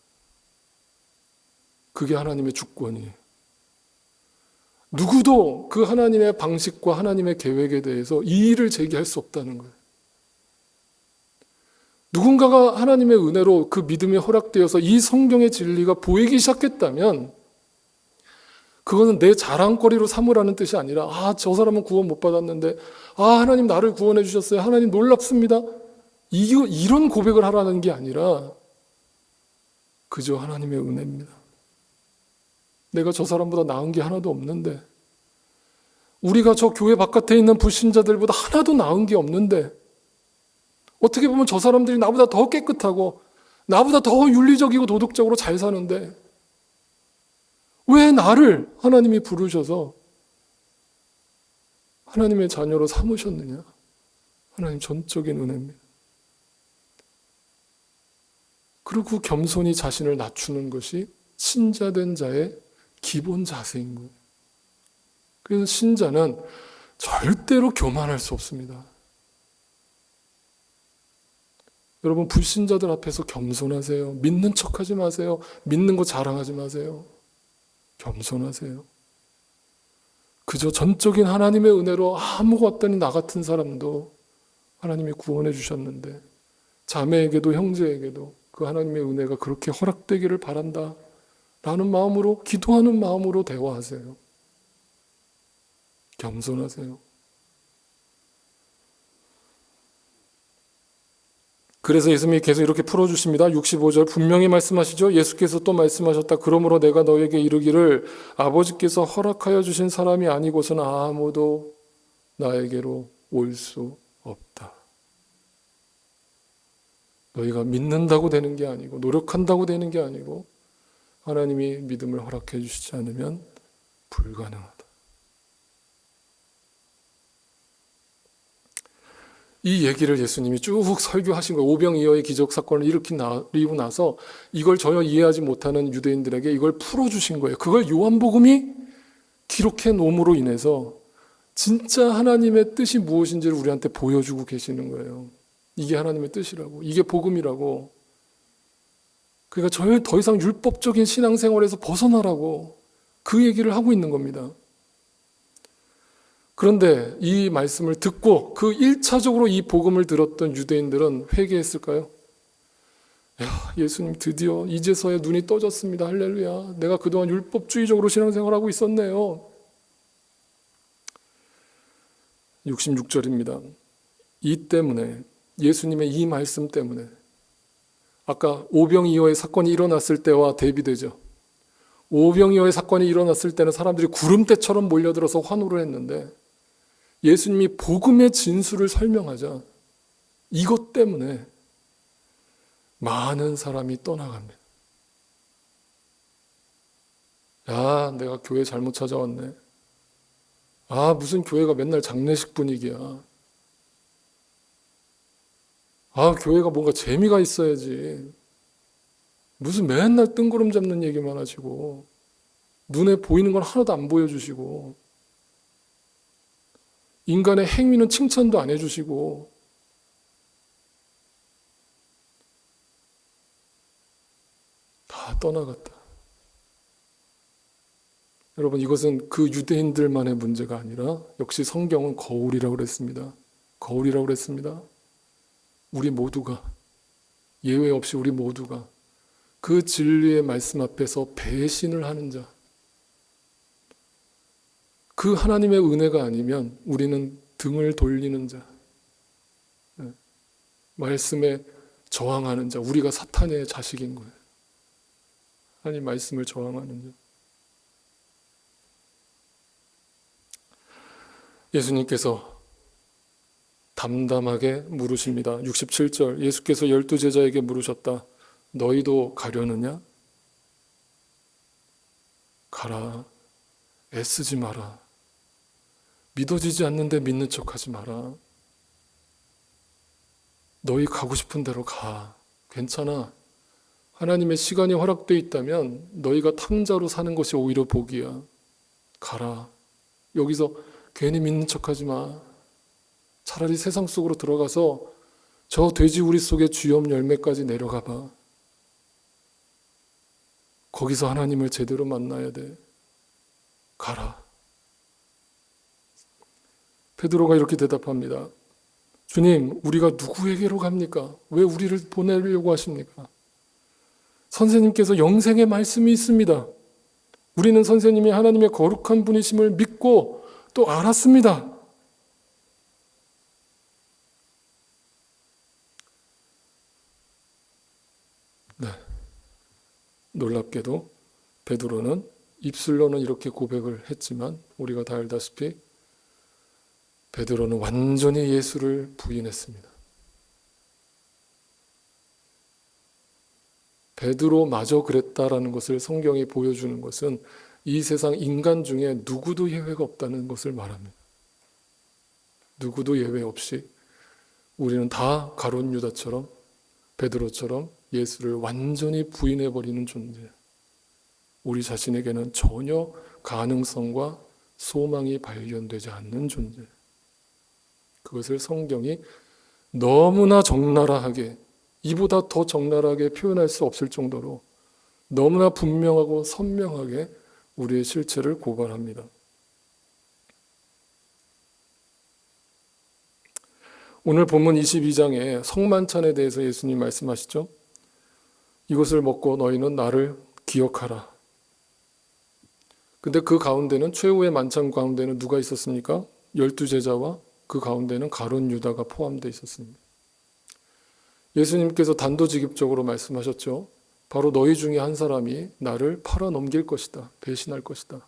그게 하나님의 주권이에요. 누구도 그 하나님의 방식과 하나님의 계획에 대해서 이의를 제기할 수 없다는 거예요. 누군가가 하나님의 은혜로 그 믿음이 허락되어서 이 성경의 진리가 보이기 시작했다면 그거는 내 자랑거리로 삼으라는 뜻이 아니라 아, 저 사람은 구원 못 받았는데 아, 하나님 나를 구원해 주셨어요. 하나님 놀랍습니다. 이런 고백을 하라는 게 아니라 그저 하나님의 은혜입니다. 내가 저 사람보다 나은 게 하나도 없는데 우리가 저 교회 바깥에 있는 불신자들보다 하나도 나은 게 없는데 어떻게 보면 저 사람들이 나보다 더 깨끗하고 나보다 더 윤리적이고 도덕적으로 잘 사는데 왜 나를 하나님이 부르셔서 하나님의 자녀로 삼으셨느냐? 하나님 전적인 은혜입니다. 그리고 겸손히 자신을 낮추는 것이 신자된 자의 기본 자세인 거예요. 그래서 신자는 절대로 교만할 수 없습니다. 여러분, 불신자들 앞에서 겸손하세요. 믿는 척하지 마세요. 믿는 거 자랑하지 마세요. 겸손하세요. 그저 전적인 하나님의 은혜로 아무것도 없더니 나 같은 사람도 하나님이 구원해 주셨는데 자매에게도 형제에게도 그 하나님의 은혜가 그렇게 허락되기를 바란다 라는 마음으로, 기도하는 마음으로 대화하세요. 겸손하세요. 그래서 예수님이 계속 이렇게 풀어주십니다. 65절 분명히 말씀하시죠. 예수께서 또 말씀하셨다. 그러므로 내가 너에게 이르기를 아버지께서 허락하여 주신 사람이 아니고서는 아무도 나에게로 올 수 없다. 너희가 믿는다고 되는 게 아니고 노력한다고 되는 게 아니고 하나님이 믿음을 허락해 주시지 않으면 불가능하다. 이 얘기를 예수님이 쭉 설교하신 거예요. 오병이어의 기적 사건을 일으키고 나서 이걸 전혀 이해하지 못하는 유대인들에게 이걸 풀어주신 거예요. 그걸 요한복음이 기록해 놓음으로 인해서 진짜 하나님의 뜻이 무엇인지를 우리한테 보여주고 계시는 거예요. 이게 하나님의 뜻이라고, 이게 복음이라고. 그러니까 저희 더 이상 율법적인 신앙생활에서 벗어나라고 그 얘기를 하고 있는 겁니다. 그런데 이 말씀을 듣고 그 1차적으로 이 복음을 들었던 유대인들은 회개했을까요? 야, 예수님 드디어 이제서야 눈이 떠졌습니다. 할렐루야. 내가 그동안 율법주의적으로 신앙생활하고 있었네요. 66절입니다. 이 때문에, 예수님의 이 말씀 때문에, 아까 오병이어의 사건이 일어났을 때와 대비되죠. 오병이어의 사건이 일어났을 때는 사람들이 구름대처럼 몰려들어서 환호를 했는데 예수님이 복음의 진수를 설명하자 이것 때문에 많은 사람이 떠나갑니다. 야, 내가 교회 잘못 찾아왔네. 아, 무슨 교회가 맨날 장례식 분위기야. 아, 교회가 뭔가 재미가 있어야지. 무슨 맨날 뜬구름 잡는 얘기만 하시고 눈에 보이는 건 하나도 안 보여주시고 인간의 행위는 칭찬도 안 해주시고 다 떠나갔다. 여러분, 이것은 그 유대인들만의 문제가 아니라 역시 성경은 거울이라고 그랬습니다. 거울이라고 그랬습니다. 우리 모두가, 예외 없이 우리 모두가 그 진리의 말씀 앞에서 배신을 하는 자, 그 하나님의 은혜가 아니면 우리는 등을 돌리는 자, 말씀에 저항하는 자, 우리가 사탄의 자식인 거예요. 하나님 말씀을 저항하는 자. 예수님께서 담담하게 물으십니다. 67절, 예수께서 12제자에게 물으셨다. 너희도 가려느냐? 가라. 애쓰지 마라. 믿어지지 않는데 믿는 척하지 마라. 너희 가고 싶은 대로 가. 괜찮아. 하나님의 시간이 허락되어 있다면 너희가 탕자로 사는 것이 오히려 복이야. 가라. 여기서 괜히 믿는 척하지 마. 차라리 세상 속으로 들어가서 저 돼지우리 속의 주염 열매까지 내려가 봐. 거기서 하나님을 제대로 만나야 돼. 가라. 베드로가 이렇게 대답합니다. 주님, 우리가 누구에게로 갑니까? 왜 우리를 보내려고 하십니까? 선생님께서 영생의 말씀이 있습니다. 우리는 선생님이 하나님의 거룩한 분이심을 믿고 또 알았습니다. 네. 놀랍게도 베드로는 입술로는 이렇게 고백을 했지만 우리가 다 알다시피 베드로는 완전히 예수를 부인했습니다. 베드로마저 그랬다라는 것을 성경이 보여주는 것은 이 세상 인간 중에 누구도 예외가 없다는 것을 말합니다. 누구도 예외 없이 우리는 다 가룟 유다처럼 베드로처럼 예수를 완전히 부인해버리는 존재. 우리 자신에게는 전혀 가능성과 소망이 발견되지 않는 존재. 그것을 성경이 너무나 적나라하게, 이보다 더 적나라하게 표현할 수 없을 정도로 너무나 분명하고 선명하게 우리의 실체를 고발합니다. 오늘 본문 22장에 성만찬에 대해서 예수님 말씀하시죠. 이것을 먹고 너희는 나를 기억하라. 근데 그 가운데는, 최후의 만찬 가운데는 누가 있었습니까? 12제자와 그 가운데는 가룟 유다가 포함되어 있었습니다. 예수님께서 단도직입적으로 말씀하셨죠. 바로 너희 중에 한 사람이 나를 팔아 넘길 것이다. 배신할 것이다.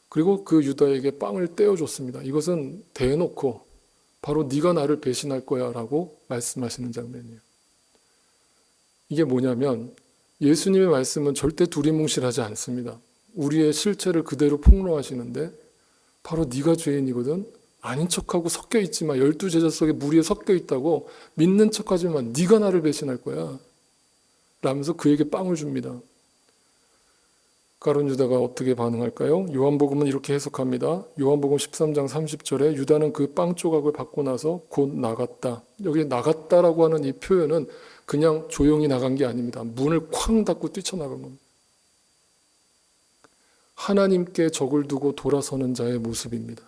그리고 그 유다에게 빵을 떼어줬습니다. 이것은 대놓고 바로 네가 나를 배신할 거야 라고 말씀하시는 장면이에요. 이게 뭐냐면 예수님의 말씀은 절대 두리뭉실하지 않습니다. 우리의 실체를 그대로 폭로하시는데 바로 네가 죄인이거든. 아닌 척하고 섞여 있지만 12제자 속에 무리에 섞여 있다고 믿는 척하지만 네가 나를 배신할 거야 라면서 그에게 빵을 줍니다. 가룟 유다가 어떻게 반응할까요? 요한복음은 이렇게 해석합니다. 요한복음 13장 30절에 유다는 그 빵 조각을 받고 나서 곧 나갔다. 여기 나갔다라고 하는 이 표현은 그냥 조용히 나간 게 아닙니다. 문을 쾅 닫고 뛰쳐나간 겁니다. 하나님께 적을 두고 돌아서는 자의 모습입니다.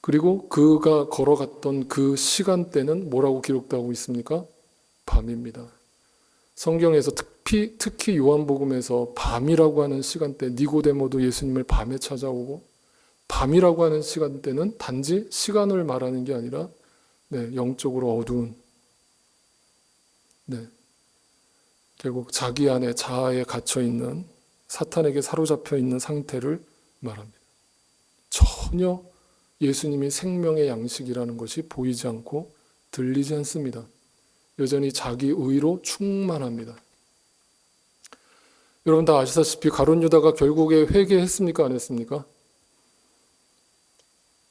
그리고 그가 걸어갔던 그 시간대는 뭐라고 기록되고 있습니까? 밤입니다. 성경에서 특히 요한복음에서 밤이라고 하는 시간대, 니고데모도 예수님을 밤에 찾아오고 밤이라고 하는 시간대는 단지 시간을 말하는 게 아니라 영적으로 어두운 결국 자기 안에 자아에 갇혀있는 사탄에게 사로잡혀 있는 상태를 말합니다. 전혀 예수님이 생명의 양식이라는 것이 보이지 않고 들리지 않습니다. 여전히 자기 의로 충만합니다. 여러분 다 아시다시피 가룟 유다가 결국에 회개했습니까? 안 했습니까?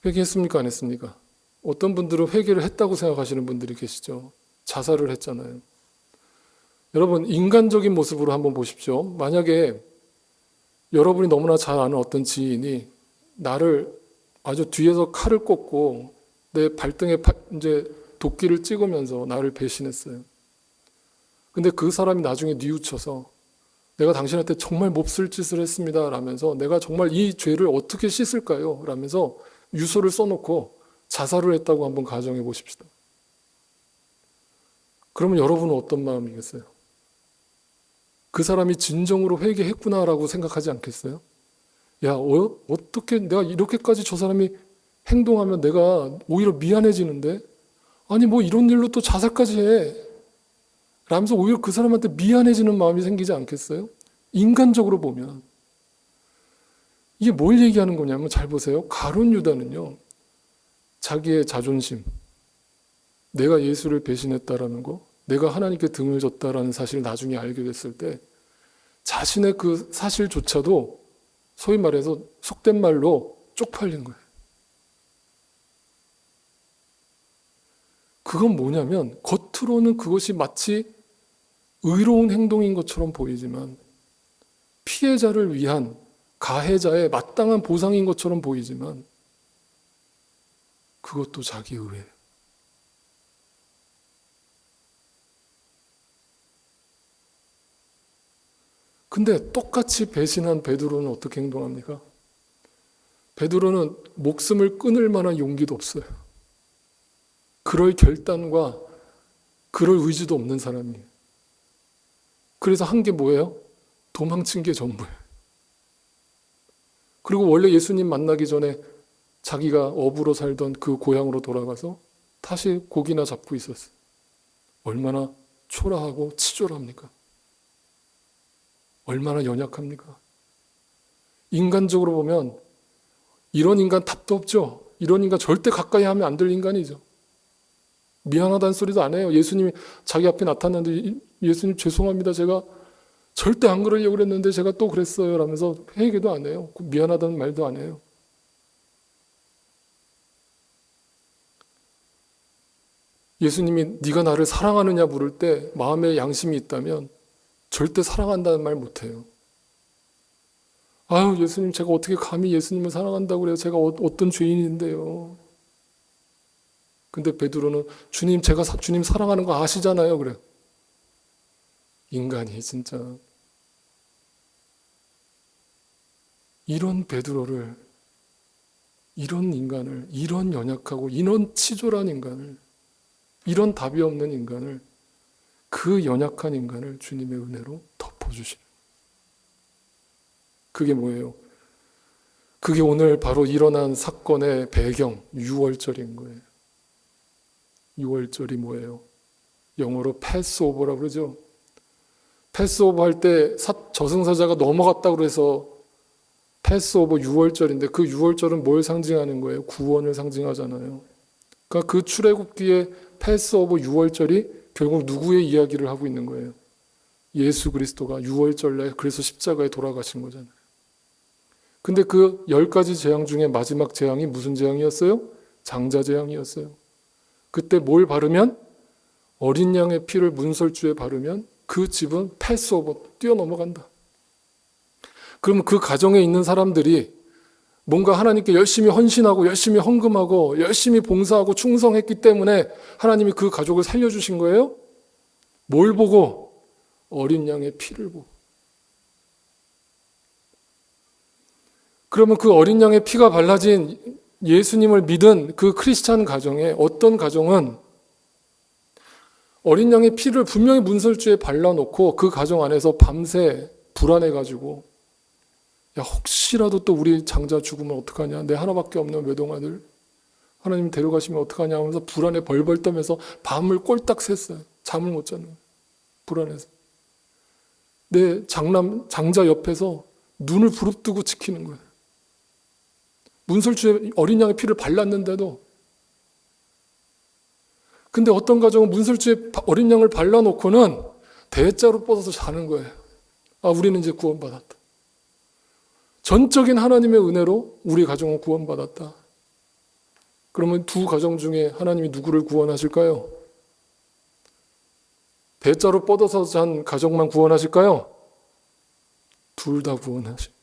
회개했습니까? 안 했습니까? 어떤 분들은 회개를 했다고 생각하시는 분들이 계시죠. 자살을 했잖아요. 여러분 인간적인 모습으로 한번 보십시오. 만약에 여러분이 너무나 잘 아는 어떤 지인이 나를 아주 뒤에서 칼을 꽂고 내 발등에 이제 도끼를 찍으면서 나를 배신했어요. 근데 그 사람이 나중에 뉘우쳐서 내가 당신한테 정말 몹쓸 짓을 했습니다 라면서 내가 정말 이 죄를 어떻게 씻을까요? 라면서 유서를 써놓고 자살을 했다고 한번 가정해 보십시다. 그러면 여러분은 어떤 마음이겠어요? 그 사람이 진정으로 회개했구나라고 생각하지 않겠어요? 야, 어떻게 내가 이렇게까지 저 사람이 행동하면 내가 오히려 미안해지는데? 아니 뭐 이런 일로 또 자살까지 해 라면서 오히려 그 사람한테 미안해지는 마음이 생기지 않겠어요? 인간적으로 보면 이게 뭘 얘기하는 거냐면 잘 보세요. 가룟 유다는요 자기의 자존심, 내가 예수를 배신했다라는 거, 내가 하나님께 등을 졌다라는 사실을 나중에 알게 됐을 때 자신의 그 사실조차도 소위 말해서 속된 말로 쪽팔린 거예요. 그건 뭐냐면 겉으로는 그것이 마치 의로운 행동인 것처럼 보이지만 피해자를 위한 가해자의 마땅한 보상인 것처럼 보이지만 그것도 자기 의예요. 근데 똑같이 배신한 베드로는 어떻게 행동합니까? 베드로는 목숨을 끊을 만한 용기도 없어요. 그럴 결단과 그럴 의지도 없는 사람이에요. 그래서 한 게 뭐예요? 도망친 게 전부예요. 그리고 원래 예수님 만나기 전에 자기가 어부로 살던 그 고향으로 돌아가서 다시 고기나 잡고 있었어요. 얼마나 초라하고 치졸합니까? 얼마나 연약합니까? 인간적으로 보면 이런 인간 답도 없죠. 이런 인간 절대 가까이 하면 안 될 인간이죠. 미안하다는 소리도 안 해요. 예수님이 자기 앞에 나타났는데 예수님 죄송합니다. 제가 절대 안 그러려고 그랬는데 제가 또 그랬어요 라면서 회개도 안 해요. 미안하다는 말도 안 해요. 예수님이 네가 나를 사랑하느냐 물을 때 마음에 양심이 있다면 절대 사랑한다는 말 못해요. 아유 예수님 제가 어떻게 감히 예수님을 사랑한다고 그래요. 제가 어떤 죄인인데요. 근데 베드로는 주님 제가 주님 사랑하는 거 아시잖아요. 그래요. 인간이 진짜 이런 베드로를, 이런 인간을, 이런 연약하고 이런 치졸한 인간을, 이런 답이 없는 인간을, 그 연약한 인간을 주님의 은혜로 덮어주시는, 그게 뭐예요? 그게 오늘 바로 일어난 사건의 배경, 유월절인 거예요. 유월절이 뭐예요? 영어로 패스오버라고 그러죠. 패스오버 할 때 저승사자가 넘어갔다고 그래서 패스오버 유월절인데 그 유월절은 뭘 상징하는 거예요? 구원을 상징하잖아요. 그러니까 그 출애굽기의 패스오버 유월절이 결국 누구의 이야기를 하고 있는 거예요? 예수 그리스도가 유월절날 그래서 십자가에 돌아가신 거잖아요. 근데 그 10가지 재앙 중에 마지막 재앙이 무슨 재앙이었어요? 장자 재앙이었어요. 그때 뭘 바르면? 어린 양의 피를 문설주에 바르면 그 집은 패스오버, 뛰어넘어간다. 그러면 그 가정에 있는 사람들이 뭔가 하나님께 열심히 헌신하고 열심히 헌금하고 열심히 봉사하고 충성했기 때문에 하나님이 그 가족을 살려주신 거예요? 뭘 보고? 어린 양의 피를 보고. 그러면 그 어린 양의 피가 발라진 예수님을 믿은 그 크리스찬 가정에 어떤 가정은 어린 양의 피를 분명히 문설주에 발라놓고 그 가정 안에서 밤새 불안해가지고 야 혹시라도 또 우리 장자 죽으면 어떡하냐, 내 하나밖에 없는 외동아들 하나님 데려가시면 어떡하냐 하면서 불안에 벌벌 떠면서 밤을 꼴딱 샜어요. 잠을 못 잤는 거예요. 불안해서. 내 장자 옆에서 눈을 부릅뜨고 지키는 거예요. 문설주에 어린 양의 피를 발랐는데도. 근데 어떤 가정은 문설주에 어린 양을 발라놓고는 대자로 뻗어서 자는 거예요. 아, 우리는 이제 구원받았다. 전적인 하나님의 은혜로 우리 가정은 구원받았다. 그러면 두 가정 중에 하나님이 누구를 구원하실까요? 대자로 뻗어서 잔 가정만 구원하실까요? 둘 다 구원하십니다.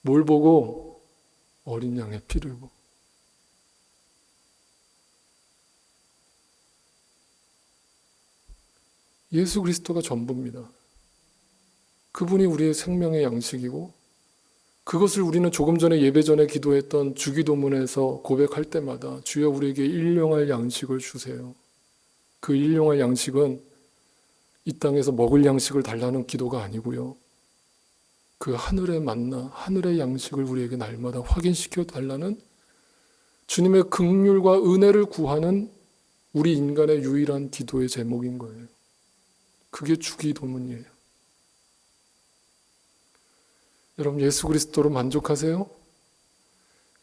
뭘 보고? 어린 양의 피를 보고. 예수 그리스도가 전부입니다. 그분이 우리의 생명의 양식이고 그것을 우리는 조금 전에 예배 전에 기도했던 주기도문에서 고백할 때마다 주여 우리에게 일용할 양식을 주세요. 그 일용할 양식은 이 땅에서 먹을 양식을 달라는 기도가 아니고요. 그 하늘의 만나, 하늘의 양식을 우리에게 날마다 확인시켜 달라는 주님의 긍휼과 은혜를 구하는 우리 인간의 유일한 기도의 제목인 거예요. 그게 주기도문이에요. 여러분 예수 그리스도로 만족하세요?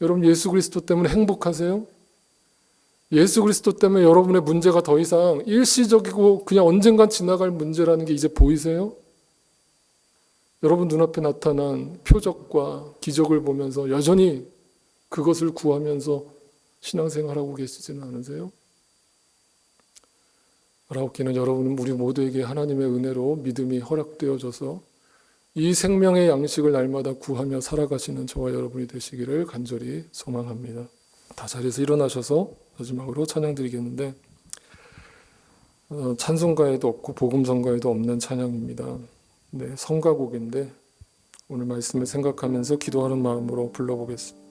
여러분 예수 그리스도 때문에 행복하세요? 예수 그리스도 때문에 여러분의 문제가 더 이상 일시적이고 그냥 언젠간 지나갈 문제라는 게 이제 보이세요? 여러분 눈앞에 나타난 표적과 기적을 보면서 여전히 그것을 구하면서 신앙생활하고 계시지는 않으세요? 바라옵기는 여러분 우리 모두에게 하나님의 은혜로 믿음이 허락되어져서 이 생명의 양식을 날마다 구하며 살아가시는 저와 여러분이 되시기를 간절히 소망합니다. 다 자리에서 일어나셔서 마지막으로 찬양 드리겠는데 찬송가에도 없고 복음성가에도 없는 찬양입니다. 네, 성가곡인데 오늘 말씀을 생각하면서 기도하는 마음으로 불러보겠습니다.